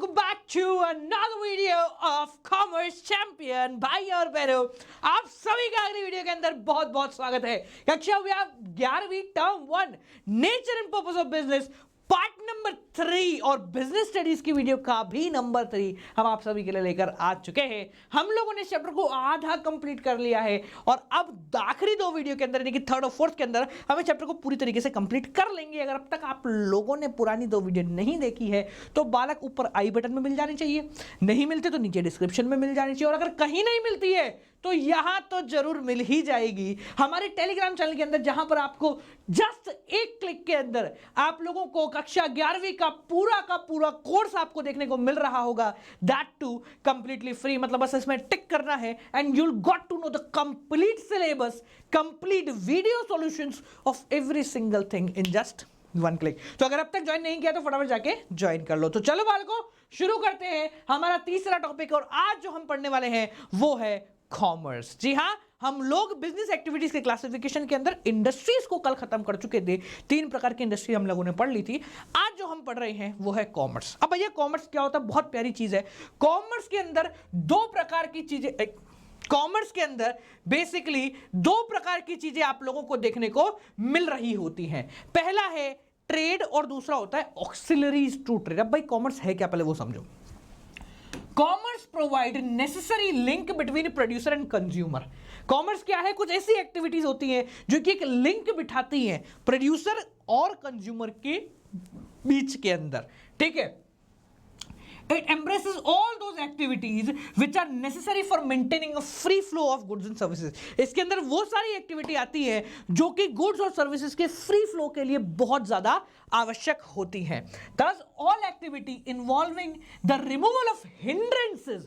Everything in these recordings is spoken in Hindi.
welcome back to another video of Commerce Champion भाई और बहनों, आप सभी का अगली वीडियो के अंदर बहुत बहुत स्वागत है। कक्षा 11वीं term 1 nature and purpose of business part number 3 और बिजनेस स्टडीज की वीडियो का भी नंबर 3 हम आप सभी के लिए लेकर आ चुके हैं। हम लोगों ने चैप्टर को आधा कंप्लीट कर लिया है और अब आखिरी दो वीडियो के अंदर यानी कि थर्ड और फोर्थ के अंदर हमें चैप्टर को पूरी तरीके से कंप्लीट कर लेंगे। अगर अब तक आप लोगों ने पुरानी दो वीडियो नहीं देखी है तो बालक ऊपर आई बटन में मिल जानी चाहिए, नहीं मिलते तो नीचे डिस्क्रिप्शन में मिल जानी चाहिए, और अगर कहीं नहीं मिलती है तो यहां तो जरूर मिल ही जाएगी हमारे टेलीग्राम चैनल के अंदर, जहां पर आपको जस्ट एक क्लिक के अंदर आप लोगों को कक्षा 11वीं का पूरा कोर्स आपको देखने को मिल रहा होगा, दैट टू कंप्लीटली फ्री। मतलब बस इसमें टिक करना है and you'll got to know the complete syllabus, complete video solutions of every single thing in just one click. तो अगर अब तक ज्वाइन नहीं किया तो फटाफट जाके ज्वाइन कर लो। तो चलो बालकों शुरू करते हैं हमारा तीसरा टॉपिक, और आज जो हम पढ़ने वाले हैं वो है कॉमर्स। जी हाँ, हम लोग बिजनेस एक्टिविटीज के क्लासिफिकेशन के अंदर इंडस्ट्रीज को कल खत्म कर चुके थे। 3 प्रकार की इंडस्ट्री हम लोगों ने पढ़ ली थी। आज जो हम पढ़ रहे हैं वो है कॉमर्स। अब भैया कॉमर्स क्या होता है? बहुत प्यारी चीज है। कॉमर्स के अंदर 2 प्रकार की चीजें, कॉमर्स के अंदर बेसिकली 2 प्रकार की चीजें आप लोगों को देखने को मिल रही होती हैं। पहला है ट्रेड और दूसरा होता है ऑक्सिलरीज टू ट्रेड। अब भाई कॉमर्स है क्या, पहले वो समझो। Commerce provide necessary link between producer and consumer. Commerce क्या है? कुछ ऐसी एक्टिविटीज होती हैं जो कि एक लिंक बिठाती हैं प्रोड्यूसर और कंज्यूमर के बीच के अंदर, ठीक है। It embraces all those activities which are necessary for maintaining a free flow of goods and services. इसके अंदर वो सारी एक्टिविटी आती है जो कि गुड्स और सर्विसेज के फ्री फ्लो के लिए बहुत ज्यादा आवश्यक होती हैं। Thus, all activity involving the removal of hindrances,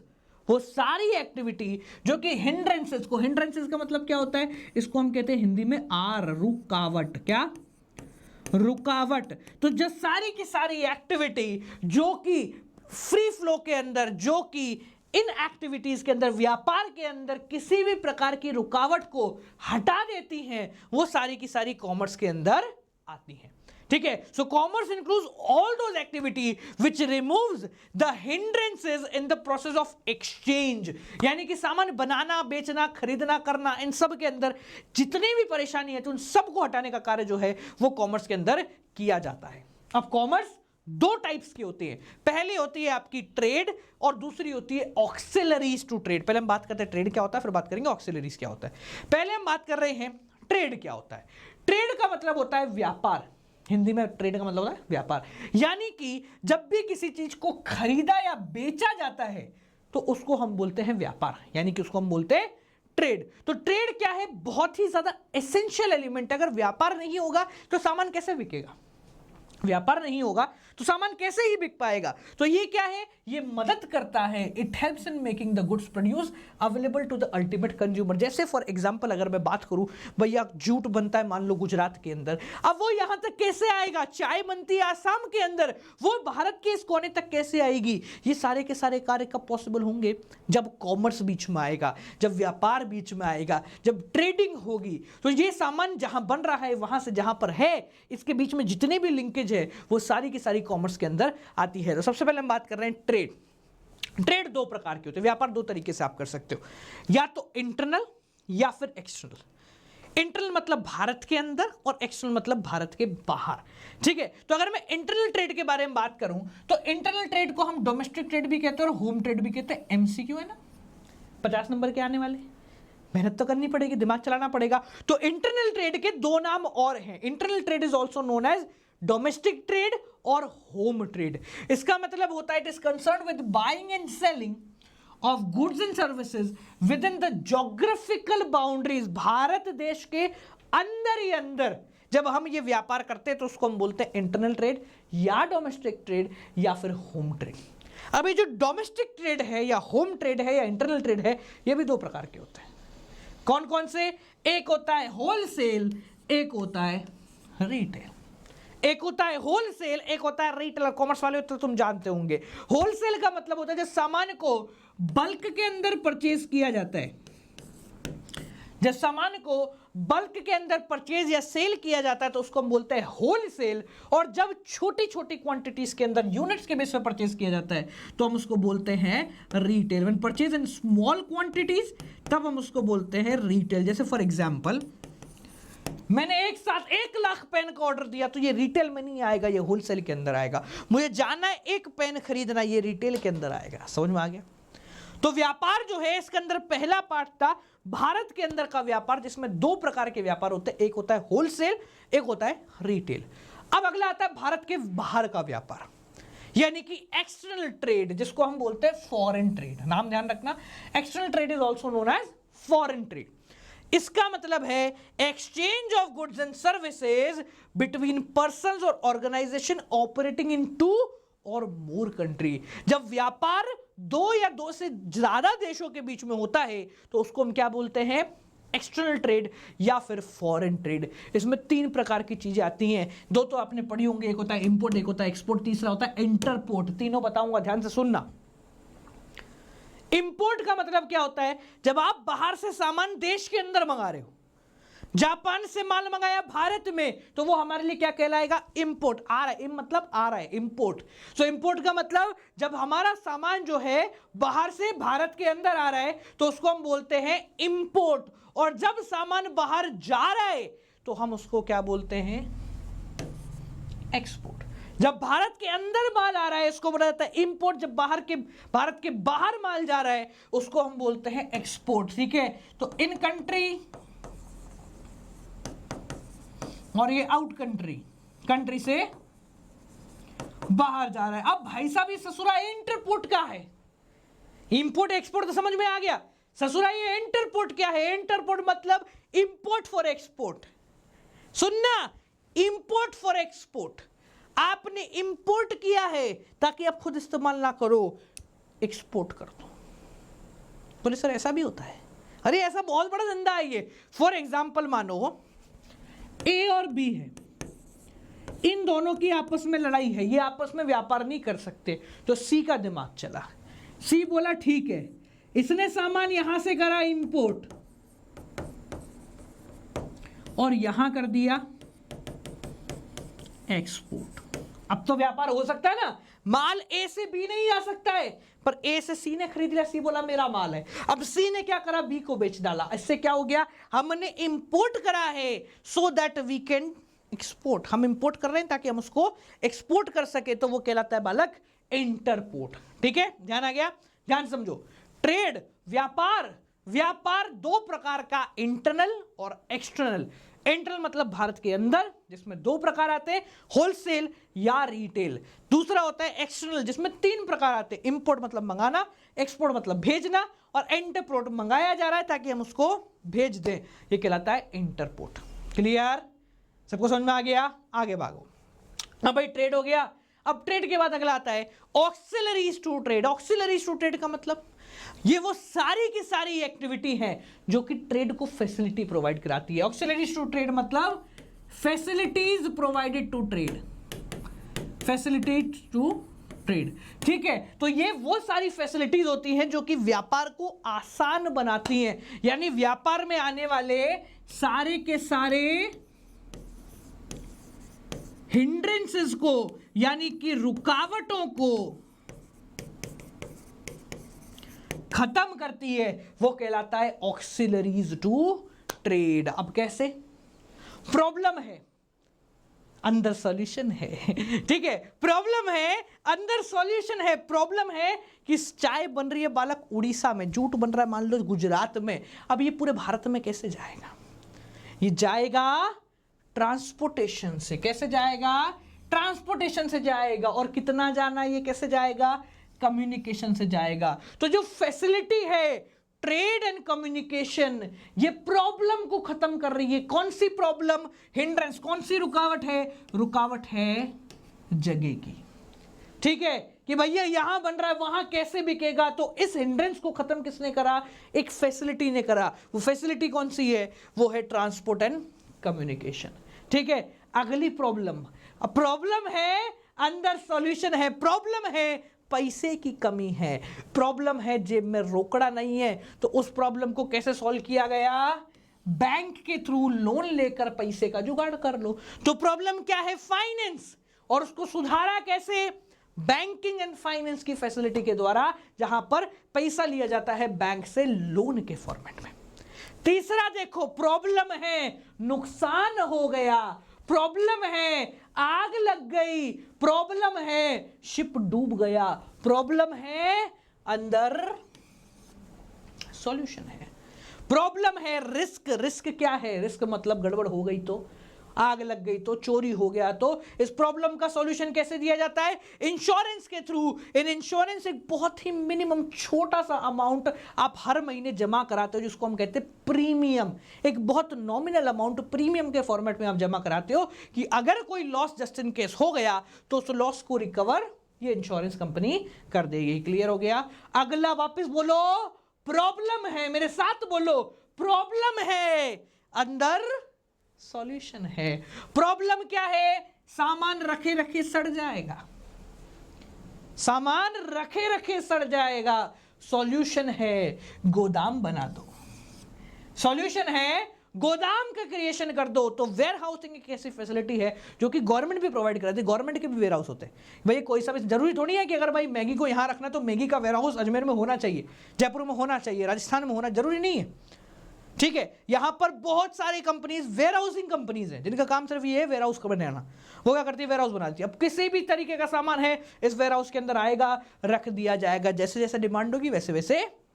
वो सारी एक्टिविटी जो कि हिंड्रेंसेस को, हिंड्रेंसेस का मतलब क्या होता है? इसको हम कहते हैं हिंदी में रुकावट। क्या? रुकावट। तो जो सारी की सारी एक्टिविटी जो कि फ्री फ्लो के अंदर, जो कि इन एक्टिविटीज के अंदर, व्यापार के अंदर किसी भी प्रकार की रुकावट को हटा देती हैं, वो सारी की सारी कॉमर्स के अंदर आती हैं, ठीक है। सो commerce includes all those activity which removes the hindrances in the process of exchange, यानी कि सामान बनाना, बेचना, खरीदना, करना, इन सब के अंदर जितनी भी परेशानी है तो उन सबको हटाने का कार्य जो है वो कॉमर्स के अंदर किया जाता है। अब कॉमर्स 2 टाइप्स की होती है। पहली होती है आपकी ट्रेड और दूसरी होती है ऑक्सिलरीज टू ट्रेड। पहले हम बात करते हैं ट्रेड क्या होता है, फिर बात करेंगे ऑक्सिलरीज क्या होता है। पहले हम बात कर रहे हैं ट्रेड क्या होता है। ट्रेड का मतलब होता है व्यापार। हिंदी में ट्रेड का मतलब होता है व्यापार, यानी कि जब भी किसी चीज को खरीदा या बेचा जाता है तो उसको हम बोलते हैं व्यापार, यानी कि उसको हम बोलते हैं ट्रेड। तो ट्रेड क्या है? बहुत ही ज्यादा एसेंशियल एलिमेंट। अगर व्यापार नहीं होगा तो सामान कैसे बिकेगा? व्यापार नहीं होगा तो सामान कैसे ही बिक पाएगा? तो ये क्या है? ये मदद करता है, it helps in making the goods produce available to the ultimate consumer. जैसे फॉर एग्जांपल अगर मैं बात करूं, भैया जूट बनता है मान लो गुजरात के अंदर, अब वो यहां तक कैसे आएगा? चाय बनती है आसाम के अंदर, वो भारत के इस कोने तक कैसे आएगी? ये सारे के सारे कार्य कब पॉसिबल होंगे? जब कॉमर्स बीच में आएगा, जब व्यापार बीच में आएगा, जब ट्रेडिंग होगी। तो ये सामान जहां बन रहा है वहां से जहां पर है, इसके बीच में जितने भी लिंकेज है वो सारी की सारी कॉमर्स के अंदर आती है। तो सबसे पहले हम बात कर रहे हैं ट्रेड। ट्रेड 2 प्रकार के होते हैं। व्यापार 2 तरीके से आप कर सकते हो, या तो इंटरनल या फिर एक्सटर्नल। इंटरनल मतलब भारत के अंदर और एक्सटर्नल मतलब भारत के बाहर, ठीक है। तो अगर मैं इंटरनल ट्रेड के बारे में बात करूं तो इंटरनल ट्रेड को हम डोमेस्टिक ट्रेड भी कहते हैं और होम ट्रेड भी कहते हैं। एमसीक्यू है ना, 50 नंबर के आने वाले, मेहनत तो करनी पड़ेगी, दिमाग चलाना पड़ेगा। तो इंटरनल ट्रेड के 2 नाम और हैं। Internal trade is also known as domestic trade और होम ट्रेड। इसका मतलब होता है it is concern with buying and selling of goods and services within the geographical boundaries. Bharat देश के अंदर ही अंदर जब हम ये व्यापार करते हैं तो उसको हम बोलते हैं इंटरनल ट्रेड या डोमेस्टिक ट्रेड या फिर होम ट्रेड। अब ये जो डोमेस्टिक ट्रेड है या होम ट्रेड है या इंटरनल ट्रेड है, ये भी 2 प्रकार के होते हैं। कौन कौन से? एक होता है होलसेल, एक होता है रिटेल। एक होता है होलसेल, एक होता है रिटेल। कॉमर्स वाले तो तुम जानते होंगे। होलसेल का मतलब होता है जब सामान को बल्क के अंदर परचेज किया जाता है, जब सामान को बल्क के अंदर परचेज या सेल किया जाता है तो उसको हम बोलते हैं होलसेल, और जब छोटी छोटी क्वांटिटीज के अंदर यूनिट्स के बेस पर परचेज किया जाता है तो हम उसको बोलते हैं retail. When purchase in small quantities तब हम उसको बोलते हैं रिटेल। जैसे फॉर एग्जांपल मैंने एक साथ 1 लाख पेन का ऑर्डर दिया तो ये रिटेल में नहीं आएगा, ये होलसेल के अंदर आएगा। मुझे जाना है 1 पेन खरीदना, ये रिटेल के अंदर आएगा। समझ में आ गया? तो व्यापार जो है इसके अंदर पहला पार्ट था भारत के अंदर का व्यापार, जिसमें 2 प्रकार के व्यापार होते हैं, एक होता है होलसेल, एक होता है रिटेल। अब अगला आता है भारत के बाहर का व्यापार, यानी कि एक्सटर्नल ट्रेड, जिसको हम बोलते हैं फॉरेन ट्रेड। नाम ध्यान रखना, external trade is also known as foreign trade. इसका मतलब है exchange of goods and services between persons or organisation operating in 2 or more country. जब व्यापार 2 या 2 से ज्यादा देशों के बीच में होता है तो उसको हम क्या बोलते हैं? एक्सटर्नल ट्रेड या फिर फॉरेन ट्रेड। इसमें 3 प्रकार की चीजें आती हैं, 2 तो आपने पढ़ी होंगी, एक होता है इंपोर्ट, एक होता है एक्सपोर्ट, तीसरा होता है इंटरपोर्ट। तीनों बताऊंगा, ध्यान से सुनना। इंपोर्ट का मतलब क्या होता है? जब आप बाहर से सामान देश के अंदर मंगा रहे हो, जापान से माल मंगाया भारत में, तो वो हमारे लिए क्या कहलाएगा? इंपोर्ट। आ रहा है, मतलब आ रहा है, इंपोर्ट। सो इंपोर्ट का मतलब जब हमारा सामान जो है बाहर से भारत के अंदर आ रहा है तो उसको हम बोलते हैं इंपोर्ट, और जब सामान बाहर जा रहा है तो हम उसको क्या बोलते हैं? एक्सपोर्ट। जब भारत के अंदर माल आ रहा है उसको बोला जाता है इंपोर्ट, जब भारत के बाहर माल जा रहा है उसको हम बोलते हैं एक्सपोर्ट। ठीक है, तो इन कंट्री और ये आउट कंट्री, कंट्री से बाहर जा रहा है। अब भाई साहब ये ससुरा इंटरपोर्ट का है, इंपोर्ट एक्सपोर्ट तो समझ में आ गया। ससुरा ये इंटरपोर्ट क्या है? इंटरपोर्ट मतलब इंपोर्ट फॉर एक्सपोर्ट। सुनना, इंपोर्ट फॉर एक्सपोर्ट। आपने इंपोर्ट किया है ताकि आप खुद इस्तेमाल ना करो, एक्सपोर्ट कर दो। बोले सर ऐसा भी होता है? अरे ऐसा बहुत बड़ा धंधा है ये। फॉर एग्जाम्पल मानो ए और बी है, इन दोनों की आपस में लड़ाई है, ये आपस में व्यापार नहीं कर सकते, तो सी का दिमाग चला। सी बोला ठीक है, इसने सामान यहां से करा इंपोर्ट और यहां कर दिया एक्सपोर्ट। अब तो व्यापार हो सकता है ना, माल ए से बी नहीं आ सकता है, पर ए से सी ने खरीद लिया, सी बोला मेरा माल है। अब सी ने क्या करा? बी को बेच डाला। इससे क्या हो गया? हमने इंपोर्ट करा है so that we can export. हम इंपोर्ट कर रहे हैं ताकि हम उसको एक्सपोर्ट कर सके, तो वो कहलाता है बालक इंटरपोर्ट। ठीक है, ध्यान आ गया? ध्यान समझो। ट्रेड, व्यापार 2 प्रकार का, इंटरनल और एक्सटर्नल। इंटरनल मतलब भारत के अंदर, जिसमें 2 प्रकार आते हैं, होलसेल या रिटेल। दूसरा होता है एक्सटर्नल, जिसमें 3 प्रकार आते हैं, इंपोर्ट मतलब मंगाना, एक्सपोर्ट मतलब भेजना, और इंटरपोर्ट मंगाया जा रहा है ताकि हम उसको भेज दें, ये कहलाता है इंटरपोर्ट। क्लियर? सबको समझ में आ गया? आगे भागो। हाँ भाई, ट्रेड हो गया। अब ट्रेड के बाद अगला आता है auxiliaries to trade. Auxiliaries to trade का मतलब ये वो सारी की सारी एक्टिविटी है जो कि ट्रेड को फैसिलिटी प्रोवाइड कराती है। ऑक्सिलरीज टू ट्रेड मतलब facilities provided to trade, facilities to trade. ठीक है, तो ये वो सारी फैसिलिटीज होती हैं जो कि व्यापार को आसान बनाती हैं, यानी व्यापार में आने वाले सारे के सारे हिंड्रेंसेस को, यानी कि रुकावटों को खत्म करती है, वो कहलाता है ऑक्सिलरीज टू ट्रेड। अब कैसे? प्रॉब्लम है, अंदर सॉल्यूशन है। ठीक है, प्रॉब्लम है, अंदर सॉल्यूशन है। प्रॉब्लम है कि चाय बन रही है बालक उड़ीसा में, जूट बन रहा है मान लो गुजरात में। अब ये पूरे भारत में कैसे जाएगा? ये जाएगा ट्रांसपोर्टेशन से। कैसे जाएगा? ट्रांसपोर्टेशन से जाएगा। और कितना जाना, ये कैसे जाएगा? कम्युनिकेशन से जाएगा। तो जो फैसिलिटी है ट्रेड एंड कम्युनिकेशन, ये प्रॉब्लम को खत्म कर रही है। कौन सी प्रॉब्लम? हिंड्रेंस। कौन सी रुकावट है? रुकावट है जगह की। ठीक है, कि भैया यहां बन रहा है, वहां कैसे बिकेगा? तो इस हिंड्रेंस को खत्म किसने करा? एक फैसिलिटी ने करा। वो फैसिलिटी कौन सी है? वो है ट्रांसपोर्ट एंड कम्युनिकेशन। ठीक है, अगली प्रॉब्लम। अब प्रॉब्लम है, अंदर सॉल्यूशन है। प्रॉब्लम है पैसे की कमी है, प्रॉब्लम है जेब में रोकड़ा नहीं है। तो उस प्रॉब्लम को कैसे सॉल्व किया गया? बैंक के थ्रू लोन लेकर पैसे का जुगाड़ कर लो। तो प्रॉब्लम क्या है? फाइनेंस। और उसको सुधारा कैसे? बैंकिंग एंड फाइनेंस की फैसिलिटी के द्वारा, जहां पर पैसा लिया जाता है बैंक से लोन के फॉर्मेट में। तीसरा देखो, प्रॉब्लम है नुकसान हो गया, प्रॉब्लम है आग लग गई, प्रॉब्लम है शिप डूब गया, प्रॉब्लम है अंदर सॉल्यूशन है। प्रॉब्लम है रिस्क। रिस्क क्या है? रिस्क मतलब गड़बड़ हो गई तो, आग लग गई तो, चोरी हो गया तो। इस प्रॉब्लम का सॉल्यूशन कैसे दिया जाता है? इंश्योरेंस के थ्रू। इन इंश्योरेंस एक बहुत ही मिनिमम छोटा सा अमाउंट आप हर महीने जमा कराते हो, जिसको हम कहते हैं प्रीमियम। एक बहुत नॉमिनल अमाउंट प्रीमियम के फॉर्मेट में आप जमा कराते हो कि अगर कोई लॉस जस्ट इन केस हो गया तो उस लॉस को रिकवर ये इंश्योरेंस कंपनी कर देगी। क्लियर हो गया? अगला वापस बोलो, प्रॉब्लम है, मेरे साथ बोलो, प्रॉब्लम है अंदर सॉल्यूशन है। प्रॉब्लम क्या है? सामान रखे रखे सड़ जाएगा, सामान रखे रखे सड़ जाएगा। सॉल्यूशन है गोदाम बना दो, सॉल्यूशन है गोदाम का क्रिएशन कर दो। तो वेयर हाउसिंग एक ऐसी फैसिलिटी है जो कि गवर्नमेंट भी प्रोवाइड कराती है। गवर्नमेंट के भी वेयर हाउस होते हैं भाई। कोई सा जरूरी थोड़ी है कि अगर भाई मैगी को यहां रखना तो मैगी का वेयर हाउस अजमेर में होना चाहिए, जयपुर में होना चाहिए, राजस्थान में होना जरूरी नहीं है। ठीक है, यहां पर बहुत सारी कंपनीज वेयर हाउसिंग कंपनीज हैं जिनका काम सिर्फ ये है वेयर हाउस का बनाना। वो क्या करती है? वेयर हाउस बनाती है। अब किसी भी तरीके का सामान है इस वेयर हाउस के अंदर आएगा, रख दिया जाएगा, जैसे जैसे डिमांड होगी वैसे वैसे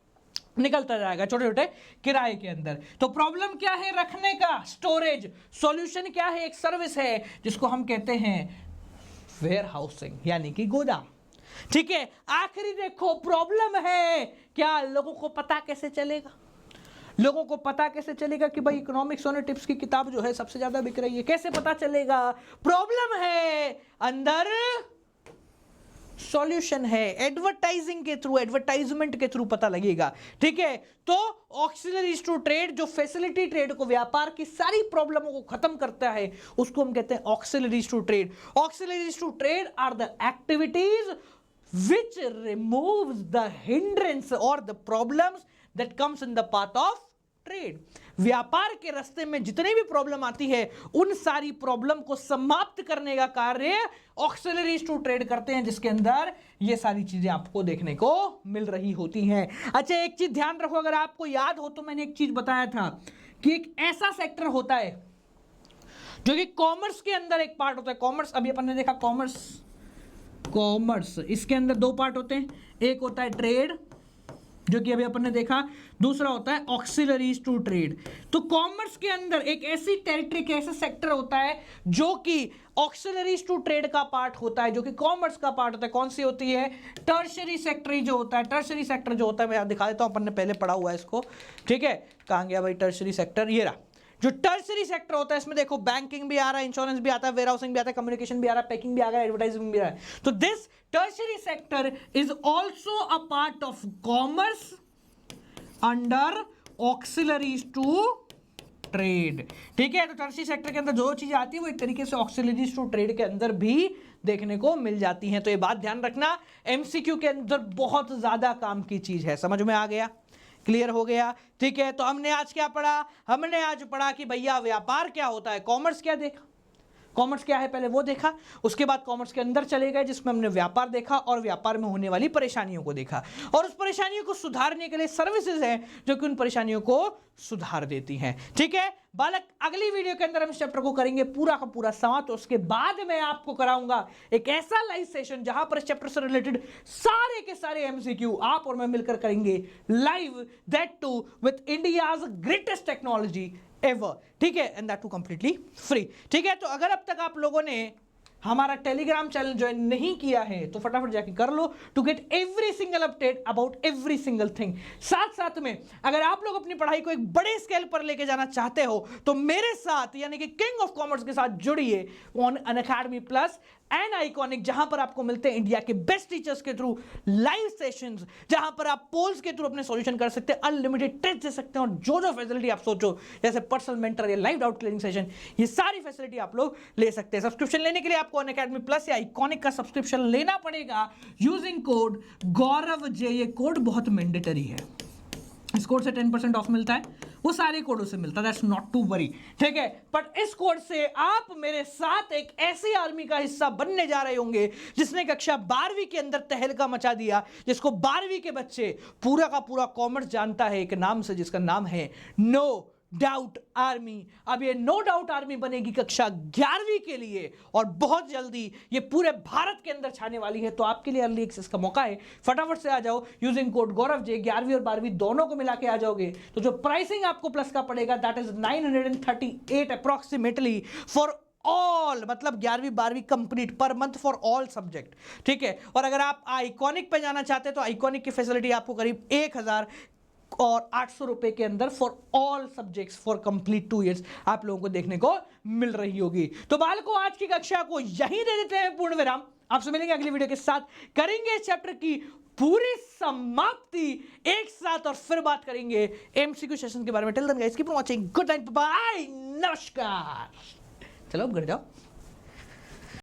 निकलता जाएगा छोटे छोटे किराए के अंदर। तो प्रॉब्लम क्या है? रखने का, स्टोरेज। सॉल्यूशन क्या है? एक सर्विस है जिसको हम कहते हैं वेयर हाउसिंग, यानी कि गोदाम। ठीक है, आखिरी देखो, प्रॉब्लम है क्या? लोगों को पता कैसे चलेगा? लोगों को पता कैसे चलेगा कि भाई इकोनॉमिक्स ऑन टिप्स की किताब जो है सबसे ज्यादा बिक रही है? कैसे पता चलेगा? प्रॉब्लम है अंदर सॉल्यूशन है। एडवर्टाइजिंग के थ्रू, एडवर्टाइजमेंट के थ्रू पता लगेगा। ठीक है, तो ऑक्सिलरीज टू ट्रेड जो फैसिलिटी ट्रेड को, व्यापार की सारी प्रॉब्लमों को खत्म करता है, उसको हम कहते हैं auxiliaries to trade. Auxiliaries to trade are the activities which removes the hindrance or the problems that comes in the path of trade। व्यापार के रास्ते में जितने भी प्रॉब्लम आती है उन सारी प्रॉब्लम को समाप्त करने का कार्य ऑक्सिलरीज टू ट्रेड करते हैं, जिसके अंदर ये सारी चीजें आपको देखने को मिल रही होती हैं। अच्छा, एक चीज ध्यान रखो, अगर आपको याद हो तो मैंने एक चीज बताया था कि एक ऐसा सेक्टर होता है जो कि कॉमर्स के अंदर एक पार्ट होता है। कॉमर्स, अभी अपन ने देखा कॉमर्स, इसके अंदर दो पार्ट होते हैं। एक होता है ट्रेड, जो कि अभी अपन ने देखा, दूसरा होता है ऑक्सिलरीज टू ट्रेड। तो कॉमर्स के अंदर एक ऐसी टेरिटरी, एक ऐसा सेक्टर होता है जो कि ऑक्सिलरीज टू ट्रेड का पार्ट होता है, जो कि कॉमर्स का पार्ट होता है। कौन सी होती है? टर्शरी सेक्टर जो होता है। टर्शरी सेक्टर जो होता है, मैं आप दिखा देता हूं, अपन ने पहले पढ़ा हुआ है इसको। ठीक है, कहां गया भाई टर्शरी सेक्टर? ये रहा। जो टर्शरी सेक्टर होता है इसमें देखो बैंकिंग भी आ रहा है, इंश्योरेंस भी आता है, वेयर हाउसिंग भी आता है, कम्युनिकेशन भी आ रहा है, पैकिंग भी आ रहा है, एडवर्टाइजिंग भी आ रहा है। तो this tertiary sector is also a part of commerce under auxiliaries to trade. ठीक है, तो टर्शरी सेक्टर के अंदर जो चीजें आती है वो एक तरीके से ऑक्सिलरीज टू ट्रेड के अंदर भी देखने को मिल जाती हैं। तो ये बात ध्यान रखना, एमसीक्यू के अंदर बहुत ज्यादा काम की चीज है। समझ में आ गया? क्लियर हो गया? ठीक है, तो हमने आज क्या पढ़ा? हमने आज पढ़ा कि भैया व्यापार क्या होता है। कॉमर्स क्या देखा? कॉमर्स क्या है पहले वो देखा, उसके बाद कॉमर्स के अंदर चले गए जिसमें हमने व्यापार देखा और व्यापार में होने वाली परेशानियों को देखा, और उस परेशानियों को सुधारने के लिए सर्विसेज हैं जो कि उन परेशानियों को सुधार देती हैं। ठीक है बालक, अगली वीडियो के अंदर हम इस चैप्टर को करेंगे पूरा का पूरा समाप्त। उसके बाद मैं आपको कराऊंगा एक ऐसा लाइव सेशन जहां पर इस चैप्टर से रिलेटेड सारे के सारे एमसीक्यू आप और मैं मिलकर करेंगे live, that too with India's greatest technology ever. ठीक है, and that too completely free. ठीक है, तो अगर अब तक आप लोगों ने हमारा टेलीग्राम चैनल ज्वाइन नहीं किया है तो फटाफट जाके कर लो, to get every single update about every single thing. साथ साथ में अगर आप लोग अपनी पढ़ाई को एक बड़े स्केल पर लेके जाना चाहते हो तो मेरे साथ यानी कि किंग ऑफ कॉमर्स के साथ जुड़िए on Unacademy plus and iconic, जहां पर आपको मिलते हैं इंडिया के बेस्ट टीचर्स के थ्रू लाइव सेशंस, जहां पर आप पोल्स के थ्रू अपने सॉल्यूशन कर सकते हैं, अनलिमिटेड टेस्ट दे सकते हैं, और जो जो फैसिलिटी आप सोचो जैसे पर्सनल मेंटर या लाइव डाउट क्लियरिंग सेशन, ये सारी फैसिलिटी आप लोग ले सकते हैं। सब्सक्रिप्शन लेने के लिए आपको अनअकैडमी प्लस या आइकॉनिक का सब्सक्रिप्शन लेना पड़ेगा यूजिंग कोड गौरव जे। ये कोड बहुत मैंडेटरी है, इस कोड से 10% ऑफ मिलता है, वो सारे कोडों से मिलता है, दैट्स नॉट टू वरी, ठीक है। बट इस कोड से आप मेरे साथ एक ऐसी आर्मी का हिस्सा बनने जा रहे होंगे जिसने कक्षा 12वीं के अंदर तहलका मचा दिया, जिसको 12वीं के बच्चे पूरा का पूरा कॉमर्स जानता है एक नाम से, जिसका नाम है नो डाउट आर्मी। अब ये नो डाउट आर्मी बनेगी कक्षा 11वीं के लिए और बहुत जल्दी ये पूरे भारत के अंदर छाने वाली है। तो आपके लिए अर्ली एक्सेस का मौका है, फटाफट से आ जाओ यूजिंग कोड गौरव जे। 11वीं और 12वीं दोनों को मिला के आ जाओगे तो जो प्राइसिंग आपको प्लस का पड़ेगा that is 938 approximately for all, मतलब 11वीं 12वीं complete per month for all subject, ठीक है। और अगर आप आइकॉनिक पे जाना चाहते हैं तो आइकॉनिक की फैसिलिटी आपको करीब 1000 और 800 रुपए के अंदर for all subjects for complete 2 years आप लोगों को देखने को मिल रही होगी। तो बालकों, आज की कक्षा को यहीं दे देते हैं पूर्ण विराम। आपसे मिलेंगे अगली वीडियो के साथ, करेंगे इस चैप्टर की पूरी समाप्ति एक साथ और फिर बात करेंगे एमसीक्यू सेशन के बारे में। Till then guys keep watching, good night, bye, नमस्कार। चलो घर जाओ।